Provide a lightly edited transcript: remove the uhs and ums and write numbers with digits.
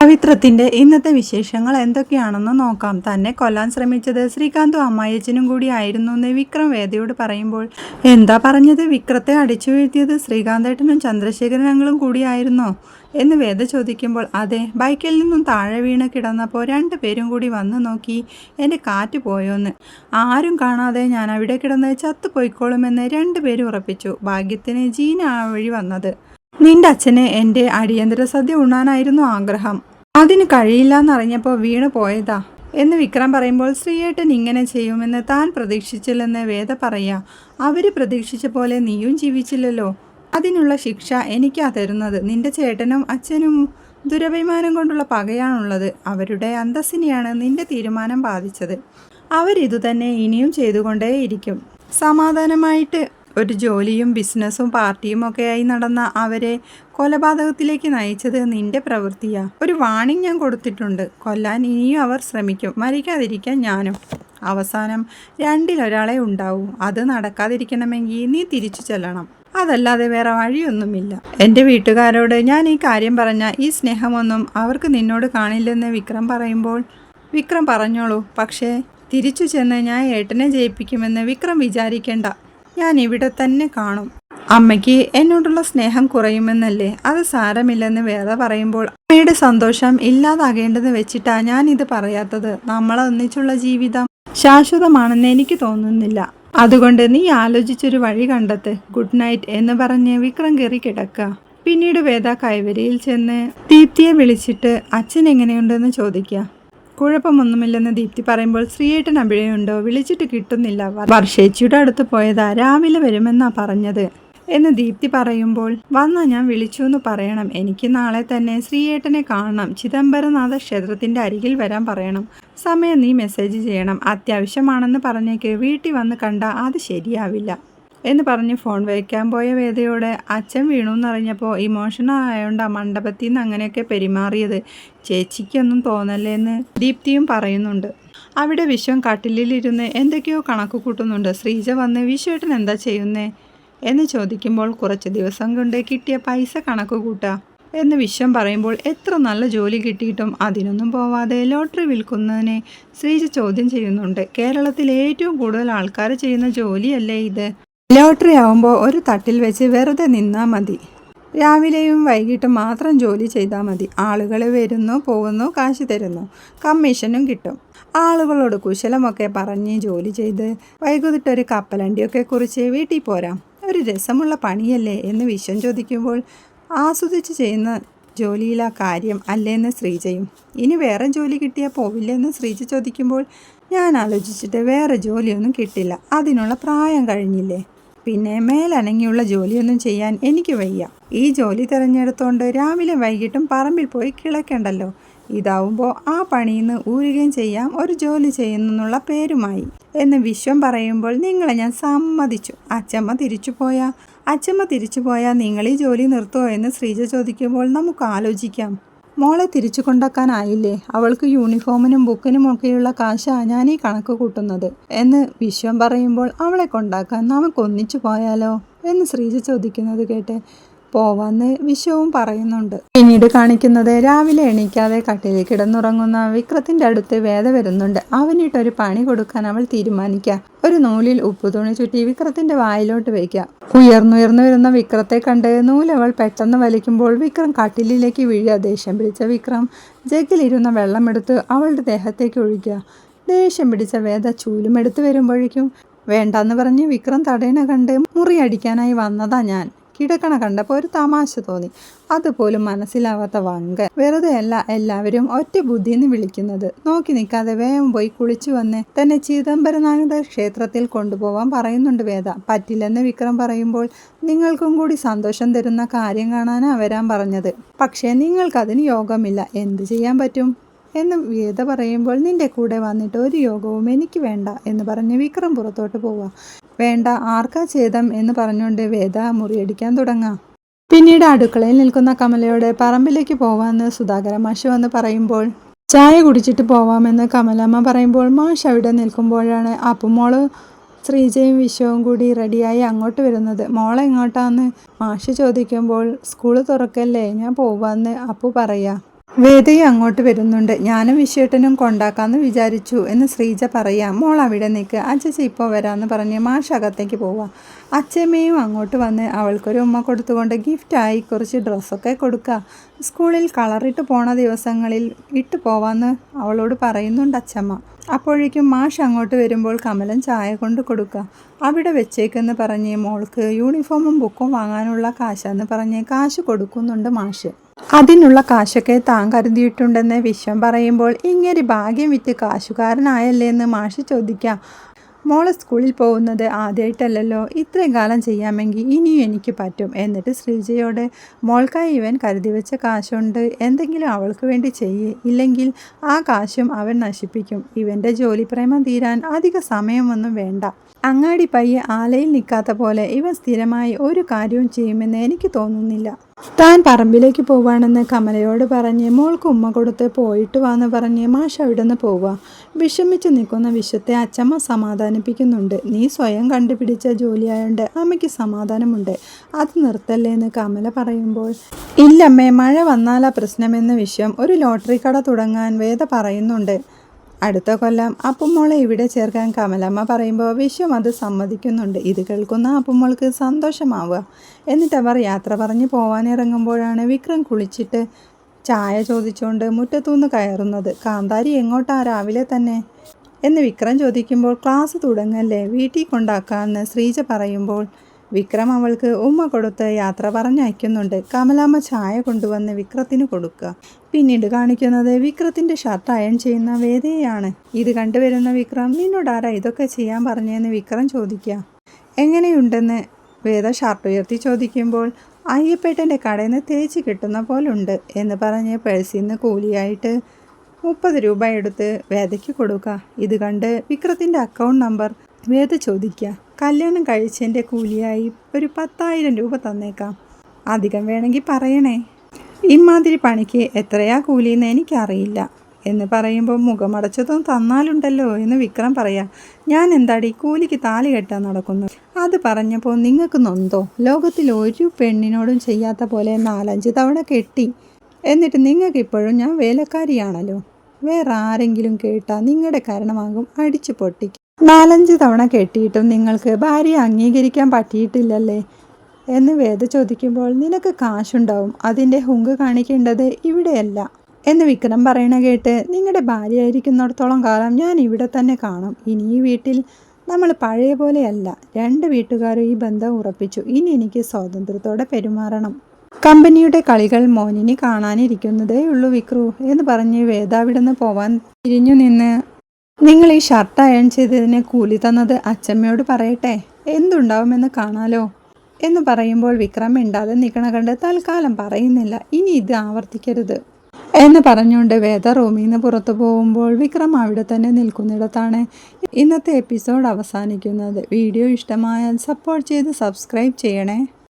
പവിത്രത്തിന്റെ ഇന്നത്തെ വിശേഷങ്ങൾ എന്തൊക്കെയാണെന്ന് നോക്കാം. തന്നെ കൊല്ലാൻ ശ്രമിച്ചത് ശ്രീകാന്തും അമ്മായിയച്ഛനും കൂടി ആയിരുന്നു എന്ന് വിക്രം വേദയോട് പറയുമ്പോൾ, എന്താ പറഞ്ഞത്? വിക്രത്തെ അടിച്ചു വീഴ്ത്തിയത് ശ്രീകാന്തേട്ടനും ചന്ദ്രശേഖരനങ്ങളും കൂടിയായിരുന്നോ എന്ന് വേദ ചോദിക്കുമ്പോൾ, അതെ, ബൈക്കിൽ നിന്നും താഴെ വീണ് കിടന്നപ്പോൾ രണ്ടുപേരും കൂടി വന്നു നോക്കി എൻ്റെ കാറ്റ് പോയോന്ന്. ആരും കാണാതെ ഞാൻ അവിടെ കിടന്ന് ചത്തുപോയിക്കോളുമെന്ന് രണ്ടുപേരും ഉറപ്പിച്ചു. ഭാഗ്യത്തിന് ജീന ആ വഴി വന്നത്. നിന്റെ അച്ഛന് എൻ്റെ അടിയന്തര സദ്യ ഉണ്ണാനായിരുന്നു ആഗ്രഹം. അതിന് കഴിയില്ലെന്നറിഞ്ഞപ്പോൾ വീണ് പോയതാ എന്ന് വിക്രം പറയുമ്പോൾ, ശ്രീയേട്ടൻ ഇങ്ങനെ ചെയ്യുമെന്ന് താൻ പ്രതീക്ഷിച്ചില്ലെന്ന് വേദ പറയാ. അവർ പ്രതീക്ഷിച്ച പോലെ നീയും ജീവിച്ചില്ലല്ലോ. അതിനുള്ള ശിക്ഷ എനിക്കാ തരുന്നത്. നിന്റെ ചേട്ടനും അച്ഛനും ദുരഭിമാനം കൊണ്ടുള്ള പകയാണുള്ളത്. അവരുടെ അന്തസ്സിനെയാണ് നിന്റെ തീരുമാനം ബാധിച്ചത്. അവരിതുതന്നെ ഇനിയും ചെയ്തുകൊണ്ടേയിരിക്കും. സമാധാനമായിട്ട് ഒരു ജോലിയും ബിസിനസ്സും പാർട്ടിയും ഒക്കെയായി നടന്ന അവരെ കൊലപാതകത്തിലേക്ക് നയിച്ചത് നിന്റെ പ്രവൃത്തിയാ. ഒരു വാണിംഗ് ഞാൻ കൊടുത്തിട്ടുണ്ട്. കൊല്ലാൻ ഇനിയും അവർ ശ്രമിക്കും, മരിക്കാതിരിക്കാൻ ഞാനും. അവസാനം രണ്ടിലൊരാളെ ഉണ്ടാവൂ. അത് നടക്കാതിരിക്കണമെങ്കിൽ നീ തിരിച്ചു ചെല്ലണം. അതല്ലാതെ വേറെ വഴിയൊന്നുമില്ല. എൻ്റെ വീട്ടുകാരോട് ഞാൻ ഈ കാര്യം പറഞ്ഞ ഈ സ്നേഹമൊന്നും അവർക്ക് നിന്നോട് കാണില്ലെന്ന് വിക്രം പറയുമ്പോൾ, വിക്രം പറഞ്ഞോളൂ, പക്ഷേ തിരിച്ചു ചെന്ന് ഞാൻ ഏട്ടനെ ജയിപ്പിക്കുമെന്ന് വിക്രം വിചാരിക്കേണ്ട. ഞാൻ ഇവിടെ തന്നെ കാണും. അമ്മയ്ക്ക് എന്നോടുള്ള സ്നേഹം കുറയുമെന്നല്ലേ? അത് സാരമില്ലെന്ന് വേദ പറയുമ്പോൾ, അമ്മയുടെ സന്തോഷം ഇല്ലാതാകേണ്ടെന്ന് വെച്ചിട്ടാ ഞാനിത് പറയാത്തത്. നമ്മളൊന്നിച്ചുള്ള ജീവിതം ശാശ്വതമാണെന്ന് എനിക്ക് തോന്നുന്നില്ല. അതുകൊണ്ട് നീ ആലോചിച്ചൊരു വഴി കണ്ടെത്ത്. ഗുഡ് നൈറ്റ് എന്ന് പറഞ്ഞ് വിക്രം കയറി കിടക്കുക. പിന്നീട് വേദ കൈവരിയിൽ ചെന്ന് ദീപ്തിയെ വിളിച്ചിട്ട് അച്ഛൻ എങ്ങനെയുണ്ടെന്ന് ചോദിക്കുക. കുഴപ്പമൊന്നുമില്ലെന്ന് ദീപ്തി പറയുമ്പോൾ, ശ്രീയേട്ടൻ അഭിഴയുണ്ടോ? വിളിച്ചിട്ട് കിട്ടുന്നില്ല. വർഷേച്ചിയുടെ അടുത്ത് പോയതാ, രാവിലെ വരുമെന്നാ പറഞ്ഞത് എന്ന് ദീപ്തി പറയുമ്പോൾ, വന്നാ ഞാൻ വിളിച്ചു എന്ന് പറയണം. എനിക്ക് നാളെ തന്നെ ശ്രീയേട്ടനെ കാണണം. ചിദംബരനാഥ ക്ഷേത്രത്തിൻ്റെ അരികിൽ വരാൻ പറയണം. സമയം നീ മെസ്സേജ് ചെയ്യണം. അത്യാവശ്യമാണെന്ന് പറഞ്ഞേക്ക്. വീട്ടിൽ വന്ന് കണ്ട അത് ശരിയാവില്ല എന്ന് പറഞ്ഞ് ഫോൺ വയ്ക്കാൻ പോയ വേദയോടെ അച്ഛൻ വീണു എന്നറിഞ്ഞപ്പോൾ ഇമോഷണൽ ആയതുകൊണ്ട് ആ മണ്ഡപത്തിൽ നിന്ന് അങ്ങനെയൊക്കെ പെരുമാറിയത് ചേച്ചിക്കൊന്നും തോന്നല്ലേ എന്ന് ദീപ്തിയും പറയുന്നുണ്ട്. അവിടെ വിശ്വം കട്ടിലിരുന്ന് എന്തൊക്കെയോ കണക്ക് കൂട്ടുന്നുണ്ട്. ശ്രീജ വന്ന് വിശ്വേട്ടൻ എന്താ ചെയ്യുന്നേ എന്ന് ചോദിക്കുമ്പോൾ, കുറച്ച് ദിവസം കൊണ്ട് കിട്ടിയ പൈസ കണക്ക് കൂട്ടാ എന്ന് വിശ്വം പറയുമ്പോൾ, എത്ര നല്ല ജോലി കിട്ടിയിട്ടും അതിനൊന്നും പോവാതെ ലോട്ടറി വിൽക്കുന്നതിനെ ശ്രീജ ചോദ്യം ചെയ്യുന്നുണ്ട്. കേരളത്തിൽ ഏറ്റവും കൂടുതൽ ആൾക്കാർ ചെയ്യുന്ന ജോലിയല്ലേ ഇത്? ലോട്ടറി ആവുമ്പോൾ ഒരു തട്ടിൽ വെച്ച് വെറുതെ നിന്നാൽ മതി. രാവിലെയും വൈകിട്ടും മാത്രം ജോലി ചെയ്താൽ മതി. ആളുകൾ വരുന്നു, പോകുന്നു, കാശ് തരുന്നു, കമ്മീഷനും കിട്ടും. ആളുകളോട് കുശലമൊക്കെ പറഞ്ഞ് ജോലി ചെയ്ത് വൈകുന്നിട്ടൊരു കപ്പലണ്ടിയൊക്കെ കുറിച്ച് വീട്ടിൽ പോരാം. ഒരു രസമുള്ള പണിയല്ലേ എന്ന് വിശ്വം ചോദിക്കുമ്പോൾ, ആസ്വദിച്ച് ചെയ്യുന്ന ജോലിയിലാ കാര്യം അല്ലേന്ന് ശ്രീജയും. ഇനി വേറെ ജോലി കിട്ടിയാൽ പോവില്ലെന്ന് ശ്രീജ ചോദിക്കുമ്പോൾ, ഞാൻ ആലോചിച്ചിട്ട് വേറെ ജോലിയൊന്നും കിട്ടില്ല. അതിനുള്ള പ്രായം കഴിഞ്ഞില്ലേ. പിന്നെ മേലനങ്ങിയുള്ള ജോലിയൊന്നും ചെയ്യാൻ എനിക്ക് വയ്യ. ഈ ജോലി തിരഞ്ഞെടുത്തോണ്ട് രാവിലെ വൈകിട്ടും പറമ്പിൽ പോയി കിളക്കണ്ടല്ലോ. ഇതാവുമ്പോൾ ആ പണിയിൽ നിന്ന് ഊരുകയും ചെയ്യാം, ഒരു ജോലി ചെയ്യുന്നുള്ള പേരുമായി എന്ന് വിശ്വം പറയുമ്പോൾ, നിങ്ങളെ ഞാൻ സമ്മതിച്ചു. അച്ചമ്മ തിരിച്ചു പോയാൽ നിങ്ങൾ ഈ ജോലി നിർത്തുമോ എന്ന് ശ്രീജ ചോദിക്കുമ്പോൾ, നമുക്ക് ആലോചിക്കാം. മോളെ തിരിച്ചു കൊണ്ടാക്കാനായില്ലേ? അവൾക്ക് യൂണിഫോമിനും ബുക്കിനുമൊക്കെയുള്ള കാശാ ഞാൻ ഈ കണക്ക് കൂട്ടുന്നത് എന്ന് വിശ്വം പറയുമ്പോൾ, അവളെ കൊണ്ടാക്കാൻ നമുക്കൊന്നിച്ചു പോയാലോ എന്ന് ശ്രീജ ചോദിക്കുന്നത് കേട്ട് പോവാന്ന് വിശ്വവും പറയുന്നുണ്ട്. പിന്നീട് കാണിക്കുന്നത് രാവിലെ എണീക്കാതെ കട്ടിലിൽ കിടന്നുറങ്ങുന്ന വിക്രത്തിന്റെ അടുത്ത് വേദ വരുന്നുണ്ട്. അവനിട്ടൊരു പണി കൊടുക്കാൻ അവൾ തീരുമാനിക്കുക. ഒരു നൂലിൽ ഉപ്പു തുണി ചുറ്റി വിക്രത്തിന്റെ വായിലോട്ട് വയ്ക്കുക. ഉയർന്നുയർന്നു വരുന്ന വിക്രത്തെ കണ്ട് നൂലവൾ പെട്ടെന്ന് വലിക്കുമ്പോൾ വിക്രം കട്ടിലിലേക്ക് വീഴുക. ദേഷ്യം പിടിച്ച വിക്രം ജഗ്ഗിലിരുന്ന വെള്ളമെടുത്ത് അവളുടെ ദേഹത്തേക്ക് ഒഴിക്കുക. ദേഷ്യം പിടിച്ച വേദ ചൂലും എടുത്തു വരുമ്പോഴേക്കും, വേണ്ടെന്ന് പറഞ്ഞ് വിക്രം തടയണ കണ്ട് മുറി അടിക്കാനായി വന്നതാ ഞാൻ. കിടക്കണ കണ്ടപ്പോൾ ഒരു തമാശ തോന്നി. അതുപോലും മനസ്സിലാവാത്ത വങ്കൻ. വെറുതെ അല്ല എല്ലാവരും ഒറ്റ ബുദ്ധിന്ന് വിളിക്കുന്നത്. നോക്കി നിൽക്കാതെ വേഗം പോയി കുളിച്ചു വന്ന് തന്നെ ചിദംബരനാഥ ക്ഷേത്രത്തിൽ കൊണ്ടുപോവാൻ പറയുന്നുണ്ട് വേദ. പറ്റില്ലെന്ന് വിക്രം പറയുമ്പോൾ, നിങ്ങൾക്കും കൂടി സന്തോഷം തരുന്ന കാര്യം കാണാനാ വരാൻ പറഞ്ഞത്. പക്ഷേ നിങ്ങൾക്കതിന് യോഗമില്ല. എന്ത് ചെയ്യാൻ പറ്റും എന്ന് വേദ പറയുമ്പോൾ, നിന്റെ കൂടെ വന്നിട്ട് ഒരു യോഗവും എനിക്ക് വേണ്ട എന്ന് പറഞ്ഞ് വിക്രം പുറത്തോട്ട് പോവുക. വേണ്ട, ആർക്കാ ഛേദം എന്ന് പറഞ്ഞുകൊണ്ട് വേദ മുറിയടിക്കാൻ തുടങ്ങാം. പിന്നീട് അടുക്കളയിൽ നിൽക്കുന്ന കമലയോട് പറമ്പിലേക്ക് പോവാമെന്ന് സുധാകര മാഷ് വന്ന് പറയുമ്പോൾ, ചായ കുടിച്ചിട്ട് പോവാമെന്ന് കമലമ്മ പറയുമ്പോൾ, മാഷ് അവിടെ നിൽക്കുമ്പോഴാണ് അപ്പുമോള് ശ്രീജയും വിശ്വവും കൂടി റെഡിയായി അങ്ങോട്ട് വരുന്നത്. മോളെ എങ്ങോട്ടാന്ന് മാഷ് ചോദിക്കുമ്പോൾ, സ്കൂള് തുറക്കല്ലേ, ഞാൻ പോവാന്ന് അപ്പു പറയാ. വേദയും അങ്ങോട്ട് വരുന്നുണ്ട്. ഞാനും വിശ്വേട്ടനും കൊണ്ടാക്കാമെന്ന് വിചാരിച്ചു എന്ന് ശ്രീജ പറയാം. മോൾ അവിടെ നിൽക്ക്, അച്ഛച്ച ഇപ്പോൾ വരാമെന്ന് പറഞ്ഞ് മാഷ് അകത്തേക്ക് പോവാം. അച്ഛമ്മയും അങ്ങോട്ട് വന്ന് അവൾക്കൊരു ഉമ്മ കൊടുത്തുകൊണ്ട് ഗിഫ്റ്റായി കുറച്ച് ഡ്രസ്സൊക്കെ കൊടുക്കുക. സ്കൂളിൽ കളറിട്ട് പോണ ദിവസങ്ങളിൽ ഇട്ട് പോവാമെന്ന് അവളോട് പറയുന്നുണ്ട് അച്ഛമ്മ. അപ്പോഴേക്കും മാഷ് അങ്ങോട്ട് വരുമ്പോൾ കമലൻ ചായ കൊണ്ട് കൊടുക്കുക. അവിടെ വെച്ചേക്കെന്ന് പറഞ്ഞ് മോൾക്ക് യൂണിഫോമും ബുക്കും വാങ്ങാനുള്ള കാശാന്ന് പറഞ്ഞ് കാശ് കൊടുക്കുന്നുണ്ട് മാഷ്. അതിനുള്ള കാശൊക്കെ താൻ കരുതിയിട്ടുണ്ടെന്ന് വിശ്വം പറയുമ്പോൾ ഇങ്ങനെ ഭാഗ്യം വിറ്റ് കാശുകാരനായല്ലേ എന്ന് മാഷ് ചോദിക്കാം. മോള് സ്കൂളിൽ പോകുന്നത് ആദ്യമായിട്ടല്ലല്ലോ, ഇത്രയും കാലം ചെയ്യാമെങ്കിൽ ഇനിയും എനിക്ക് പറ്റും. എന്നിട്ട് ശ്രീജയോട് മോൾക്കായി ഇവൻ കരുതി വെച്ച കാശുണ്ട്, എന്തെങ്കിലും അവൾക്ക് വേണ്ടി ചെയ്യേ, ഇല്ലെങ്കിൽ ആ കാശും അവൻ നശിപ്പിക്കും. ഇവൻ്റെ ജോലി പ്രേമം തീരാൻ അധിക സമയമൊന്നും വേണ്ട. അങ്ങാടി പയ്യെ ആലയിൽ നിൽക്കാത്ത പോലെ ഇവൻ സ്ഥിരമായി ഒരു കാര്യവും ചെയ്യുമെന്ന് എനിക്ക് തോന്നുന്നില്ല. താൻ പറമ്പിലേക്ക് പോവാണെന്ന് കമലയോട് പറഞ്ഞ് മോൾക്ക് ഉമ്മ കൊടുത്ത് പോയിട്ട് വാന്ന് പറഞ്ഞ് മാഷ് അവിടെ നിന്ന് പോവുക. വിഷമിച്ച് നിൽക്കുന്ന വിശ്വത്തെ അച്ചമ്മ സമാധാനിപ്പിക്കുന്നുണ്ട്. നീ സ്വയം കണ്ടുപിടിച്ച ജോലിയായോണ്ട് അമ്മയ്ക്ക് സമാധാനമുണ്ട്, അത് നിർത്തല്ലേ എന്ന് കമല പറയുമ്പോൾ ഇല്ലമ്മേ, മഴ വന്നാലാ പ്രശ്നമെന്ന് വിശ്വം ഒരു ലോട്ടറി കട തുടങ്ങാൻ വേദ പറയുന്നുണ്ട്. അടുത്ത കൊല്ലം അപ്പുമോളെ ഇവിടെ ചേർക്കാൻ കമലമ്മ പറയുമ്പോൾ വിശ്വം അത് സമ്മതിക്കുന്നുണ്ട്. ഇത് കേൾക്കുന്ന അപ്പുമോൾക്ക് സന്തോഷമാവുക. എന്നിട്ട് അവർ യാത്ര പറഞ്ഞ് പോവാനിറങ്ങുമ്പോഴാണ് വിക്രം കുളിച്ചിട്ട് ചായ ചോദിച്ചുകൊണ്ട് മുറ്റത്തുനിന്ന് കയറുന്നത്. കാന്താരി എങ്ങോട്ടാ രാവിലെ തന്നെ എന്ന് വിക്രം ചോദിക്കുമ്പോൾ ക്ലാസ് തുടങ്ങല്ലേ, വീട്ടിൽ കൊണ്ടാക്കാമെന്ന് ശ്രീജ പറയുമ്പോൾ വിക്രം അവൾക്ക് ഉമ്മ കൊടുത്ത് യാത്ര പറഞ്ഞയക്കുന്നുണ്ട്. കമലാമ്മ ചായ കൊണ്ടുവന്ന് വിക്രത്തിന് കൊടുക്കുക. പിന്നീട് കാണിക്കുന്നത് വിക്രത്തിൻ്റെ ഷർട്ട് അയൺ ചെയ്യുന്ന വേദയെയാണ്. ഇത് കണ്ടുവരുന്ന വിക്രം നിന്നോടാരാ ഇതൊക്കെ ചെയ്യാൻ പറഞ്ഞതെന്ന് വിക്രം ചോദിക്കുക. എങ്ങനെയുണ്ടെന്ന് വേദ ഷർട്ട് ഉയർത്തി ചോദിക്കുമ്പോൾ അയ്യപ്പേട്ടൻ്റെ കടയിൽ നിന്ന് തേച്ച് കിട്ടുന്ന പോലുണ്ട് എന്ന് പറഞ്ഞ് പേഴ്സിൽ നിന്ന് കൂലിയായിട്ട് 30 രൂപ എടുത്ത് വേദയ്ക്ക് കൊടുക്കുക. ഇത് കണ്ട് വിക്രത്തിൻ്റെ അക്കൗണ്ട് നമ്പർ വേദ ചോദിക്കുക. കല്യാണം കഴിച്ചതിൻ്റെ കൂലിയായി ഒരു 10,000 രൂപ തന്നേക്കാം, അധികം വേണമെങ്കിൽ പറയണേ. ഇമാതിരി പണിക്ക് എത്രയാ കൂലിയെന്ന് എനിക്കറിയില്ല എന്ന് പറയുമ്പോൾ മുഖമടച്ചതും തന്നാലുണ്ടല്ലോ എന്ന് വിക്രം പറയാം. ഞാൻ എന്താടി കൂലിക്ക് താലി കെട്ടാൻ നടക്കുന്നു? അത് പറഞ്ഞപ്പോൾ നിങ്ങൾക്ക് നൊന്തോ? ലോകത്തിൽ ഒരു പെണ്ണിനോടും ചെയ്യാത്ത പോലെ 4-5 തവണ കെട്ടി, എന്നിട്ട് നിങ്ങൾക്കിപ്പോഴും ഞാൻ വേലക്കാരിയാണല്ലോ. വേറെ ആരെങ്കിലും കേട്ടാൽ നിങ്ങളുടെ കാരണമാകും അടിച്ചു പൊട്ടിക്കും. 4-5 തവണ കെട്ടിയിട്ടും നിങ്ങൾക്ക് ഭാര്യയെ അംഗീകരിക്കാൻ പറ്റിയിട്ടില്ലല്ലേ എന്ന് വേദ ചോദിക്കുമ്പോൾ നിനക്ക് കാശുണ്ടാവും, അതിൻ്റെ ഹുങ്ക് കാണിക്കേണ്ടത് ഇവിടെയല്ല എന്ന് വിക്രം പറയണ കേട്ട് നിങ്ങളുടെ ഭാര്യയായിരിക്കുന്നിടത്തോളം കാലം ഞാൻ ഇവിടെ തന്നെ കാണും. ഇനി ഈ വീട്ടിൽ നമ്മൾ പഴയ പോലെയല്ല. 2 വീട്ടുകാരും ഈ ബന്ധം ഉറപ്പിച്ചു. ഇനി എനിക്ക് സ്വാതന്ത്ര്യത്തോടെ പെരുമാറണം. കമ്പനിയുടെ കളികൾ മോനിനി കാണാനിരിക്കുന്നതേ ഉള്ളൂ വിക്രു എന്ന് പറഞ്ഞ് വേദ അവിടെ നിന്ന് പോവാൻ തിരിഞ്ഞു നിന്ന് നിങ്ങൾ ഈ ഷർട്ട് അയൺ ചെയ്തതിന് കൂലി തന്നത് അച്ചമ്മയോട് പറയട്ടെ, എന്തുണ്ടാവുമെന്ന് കാണാലോ എന്ന് പറയുമ്പോൾ വിക്രം മിണ്ടാതെ നിൽക്കണ കണ്ട് തൽക്കാലം പറയുന്നില്ല, ഇനി ഇത് ആവർത്തിക്കരുത് എന്ന് പറഞ്ഞുകൊണ്ട് വേദ റൂമിൽ നിന്ന് പുറത്തു പോകുമ്പോൾ വിക്രം അവിടെ തന്നെ നിൽക്കുന്നിടത്താണ് ഇന്നത്തെ എപ്പിസോഡ് അവസാനിക്കുന്നത്. വീഡിയോ ഇഷ്ടമായാൽ സപ്പോർട്ട് ചെയ്ത് സബ്സ്ക്രൈബ് ചെയ്യണേ.